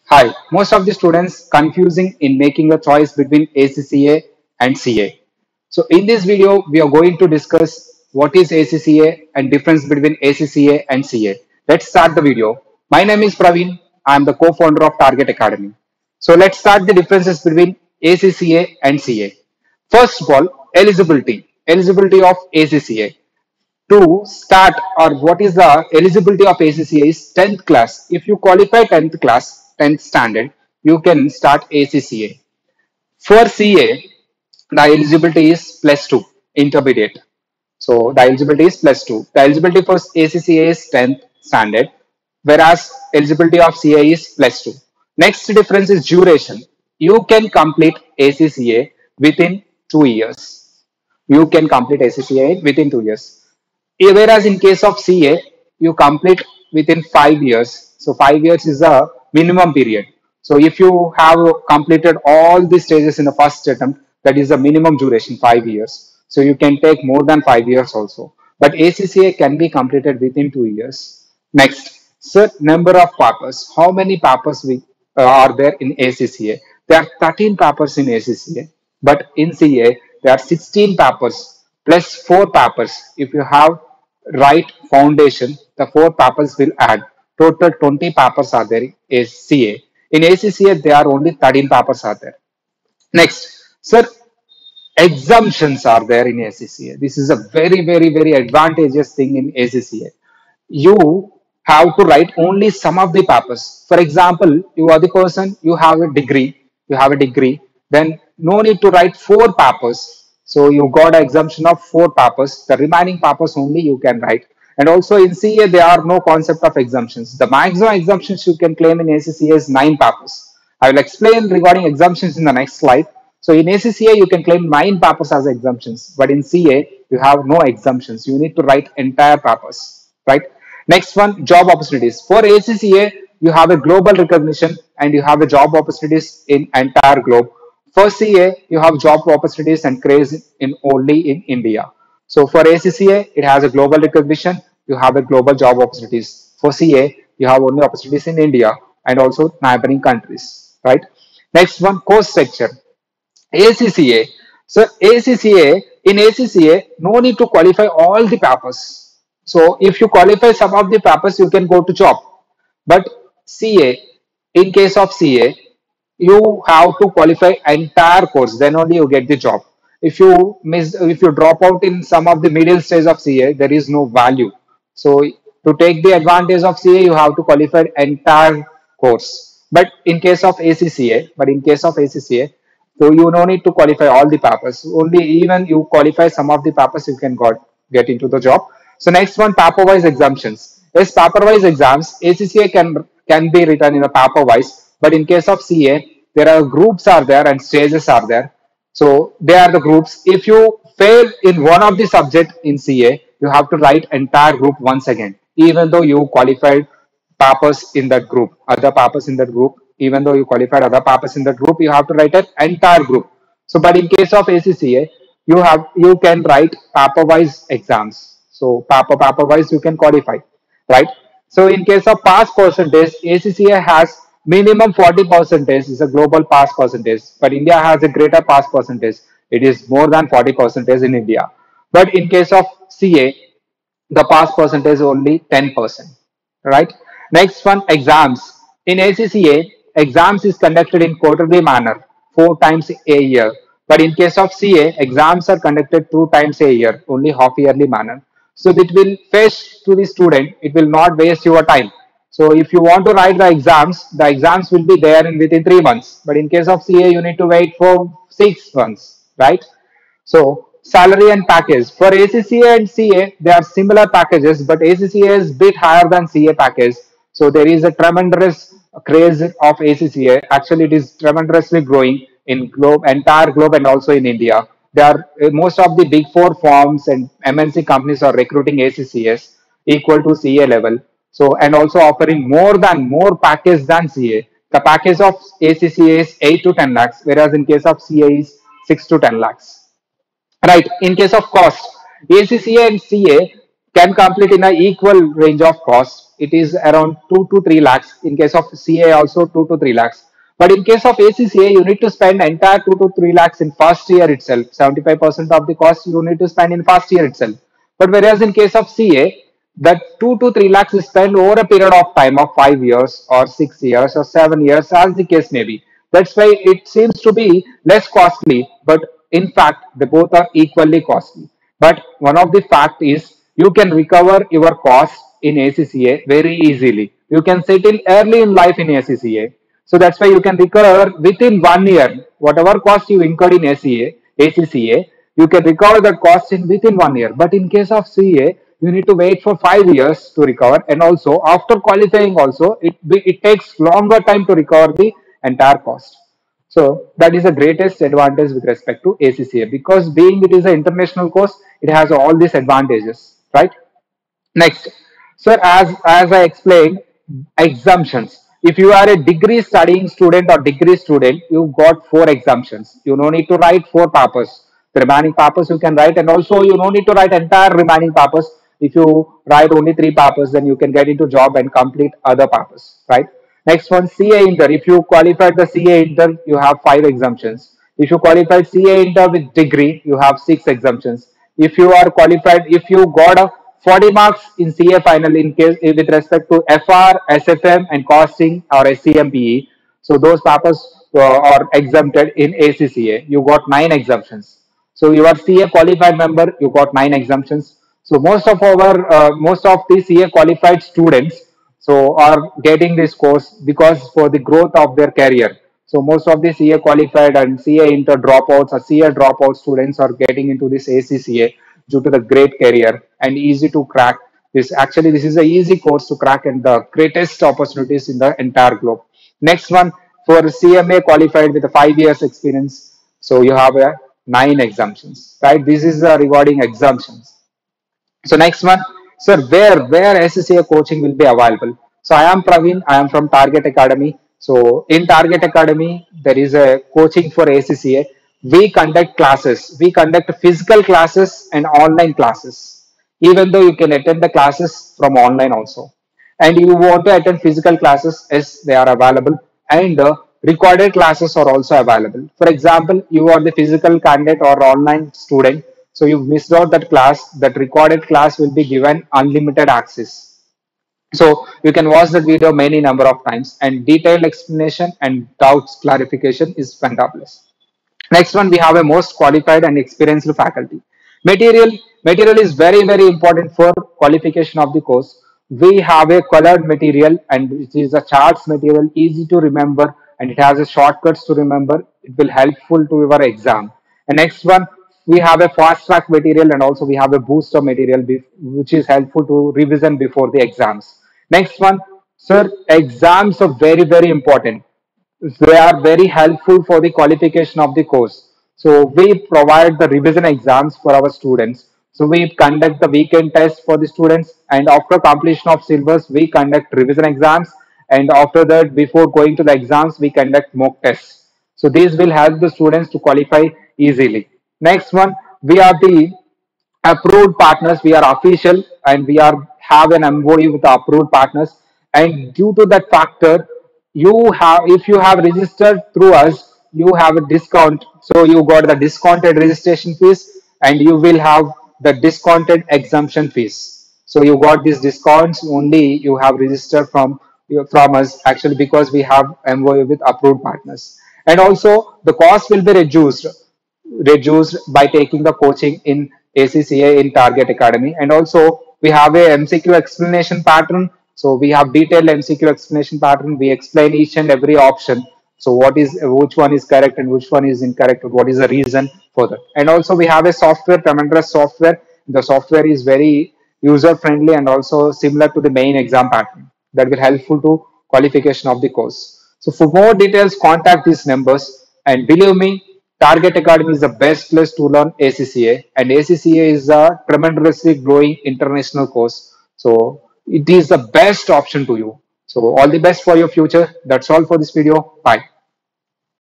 Hi, most of the students confusing in making a choice between ACCA and CA. So in this video, we are going to discuss what is ACCA and difference between ACCA and CA. Let's start the video. My name is Praveen. I am the co-founder of Target Academy. So let's start the differences between ACCA and CA. First of all, eligibility. Eligibility of ACCA to start or what is the eligibility of ACCA is 10th class. If you qualify 10th class, 10th standard, you can start ACCA. For CA, the eligibility is plus 2, intermediate. So the eligibility is plus 2. The eligibility for ACCA is 10th standard, whereas eligibility of CA is plus 2. Next difference is duration. You can complete ACCA within 2 years. You can complete ACCA within 2 years. Whereas in case of CA, you complete within 5 years. So 5 years is a minimum period. So if you have completed all the stages in the first attempt, that is the minimum duration, 5 years. So you can take more than 5 years also. But ACCA can be completed within 2 years. Next, sir, number of papers. How many papers are there in ACCA? There are 13 papers in ACCA, but in CA there are 16 papers plus 4 papers. If you have right foundation, the 4 papers will add. Total 20 papers are there in CA. In ACCA, there are only 13 papers are there. Next, sir, exemptions are there in ACCA. This is a very advantageous thing in ACCA. You have to write only some of the papers. For example, you are the person, you have a degree, then no need to write 4 papers. So you got an exemption of 4 papers. The remaining papers only you can write. And also in CA, there are no concept of exemptions. The maximum exemptions you can claim in ACCA is 9 papers. I will explain regarding exemptions in the next slide. So in ACCA, you can claim 9 papers as exemptions, but in CA, you have no exemptions. You need to write entire papers, right? Next one, job opportunities. For ACCA, you have a global recognition and you have a job opportunities in entire globe. For CA, you have job opportunities and craze in only in India. So for ACCA, it has a global recognition. You have a global job opportunities. For CA, you have only opportunities in India and also neighboring countries, right? Next one, course structure. ACCA. So ACCA, in ACCA, no need to qualify all the papers. So if you qualify some of the papers, you can go to job. But CA, in case of CA, you have to qualify entire course, then only you get the job. If you drop out in some of the middle stage of CA, there is no value. So to take the advantage of CA, you have to qualify entire course. But in case of ACCA, so you no need to qualify all the papers. Only even you qualify some of the papers, you can get into the job. So next one, paper-wise exemptions. Yes, paper-wise exams, ACCA can be written in a paper-wise, but in case of CA, there are groups are there and stages are there. So they are the groups. If you fail in one of the subject in CA, you have to write entire group once again, even though you qualified papers in that group, other papers in that group, even though you qualified other papers in that group, you have to write an entire group. So, but in case of ACCA, you can write paper-wise exams. So, paper-wise you can qualify, right? So, in case of pass percentage, ACCA has minimum 40 percentage is a global pass percentage, but India has a greater pass percentage. It is more than 40 percentage in India. But in case of CA, the pass percentage is only 10%, right? Next one, exams. In ACCA, exams is conducted in quarterly manner, 4 times a year. But in case of CA, exams are conducted 2 times a year, only half yearly manner. So it will fetch to the student, it will not waste your time. So if you want to write the exams will be there in within 3 months. But in case of CA, you need to wait for 6 months, right? So salary and package for ACCA and CA, they are similar packages, but ACCA is bit higher than CA package. So there is a tremendous craze of ACCA. Actually, it is tremendously growing in entire globe, and also in India. There are most of the big four firms and MNC companies are recruiting ACCS equal to CA level. So and also offering more package than CA. The package of ACCA is 8 to 10 lakhs, whereas in case of CA is 6 to 10 lakhs. Right. In case of cost, ACCA and CA can complete in a equal range of cost. It is around 2 to 3 lakhs. In case of CA also 2 to 3 lakhs. But in case of ACCA, you need to spend entire 2 to 3 lakhs in first year itself. 75% of the cost you need to spend in first year itself. But whereas in case of CA, that 2 to 3 lakhs is spent over a period of time of 5 years or 6 years or 7 years, as the case may be. That's why it seems to be less costly, but in fact, they both are equally costly. But one of the fact is you can recover your cost in ACCA very easily. You can settle early in life in ACCA. So that's why you can recover within 1 year. Whatever cost you incurred in ACCA, you can recover that cost in within 1 year. But in case of CA, you need to wait for 5 years to recover, and also after qualifying, also it takes longer time to recover the entire cost. So that is the greatest advantage with respect to ACCA, because being it is an international course, it has all these advantages, right? Next, sir, as I explained, exemptions. If you are a degree studying student or degree student, you got four exemptions. You no need to write four papers. The remaining papers you can write, and also you no need to write entire remaining papers. If you write only three papers, then you can get into job and complete other papers, right? Next one, CA Inter. If you qualified the CA Inter, you have five exemptions. If you qualified CA Inter with degree, you have six exemptions. If you are qualified, if you got a 40 marks in CA final in case with respect to FR, SFM, and costing or SCMPE, so those papers are exempted in ACCA. You got nine exemptions. So you are CA qualified member, you got nine exemptions. So most of the CA qualified students so are getting this course because for the growth of their career. So most of the CA qualified and CA inter dropouts or CA dropout students are getting into this ACCA due to the great career and easy to crack. This is a easy course to crack and the greatest opportunities in the entire globe. Next one, for CMA qualified with a 5 years experience, so you have a nine exemptions, right? This is a rewarding exemptions. So next one, sir, where SCCA coaching will be available? So I am Praveen. I am from Target Academy. So in Target Academy, there is a coaching for ACCA. We conduct classes. We conduct physical classes and online classes. Even though you can attend the classes from online also, and you want to attend physical classes, yes, they are available, and recorded classes are also available. For example, you are the physical candidate or online student, so you missed out that class, that recorded class will be given unlimited access. So you can watch the video many number of times, and detailed explanation and doubts clarification is fantabulous. Next one, we have a most qualified and experienced faculty. Material Material is very important for qualification of the course. We have a colored material, and it is a charts material, easy to remember, and it has a shortcuts to remember. It will helpful to your exam. And next one, we have a fast track material, and also we have a booster material which is helpful to revision before the exams. Next one, sir, exams are very important. They are very helpful for the qualification of the course. So we provide the revision exams for our students. So we conduct the weekend test for the students, and after completion of syllabus, we conduct revision exams, and after that, before going to the exams, we conduct mock tests. So these will help the students to qualify easily. Next one, we are the approved partners. We are official, and we are have an MOU with the approved partners. And due to that factor, you have if you have registered through us, you have a discount. So you got the discounted registration fees, and you will have the discounted exemption fees. So you got these discounts only you have registered from us, actually, because we have MOU with approved partners. And also the cost will be reduced by taking the coaching in ACCA in Target Academy. And also we have a MCQ explanation pattern. So we have detailed MCQ explanation pattern. We explain each and every option. So which one is correct and which one is incorrect, or what is the reason for that. And also we have a software, tremendous software. The software is very user friendly and also similar to the main exam pattern that will helpful to qualification of the course. So for more details, contact these numbers, and believe me, Target Academy is the best place to learn ACCA, and ACCA is a tremendously growing international course. So it is the best option to you. So all the best for your future. That's all for this video. Bye.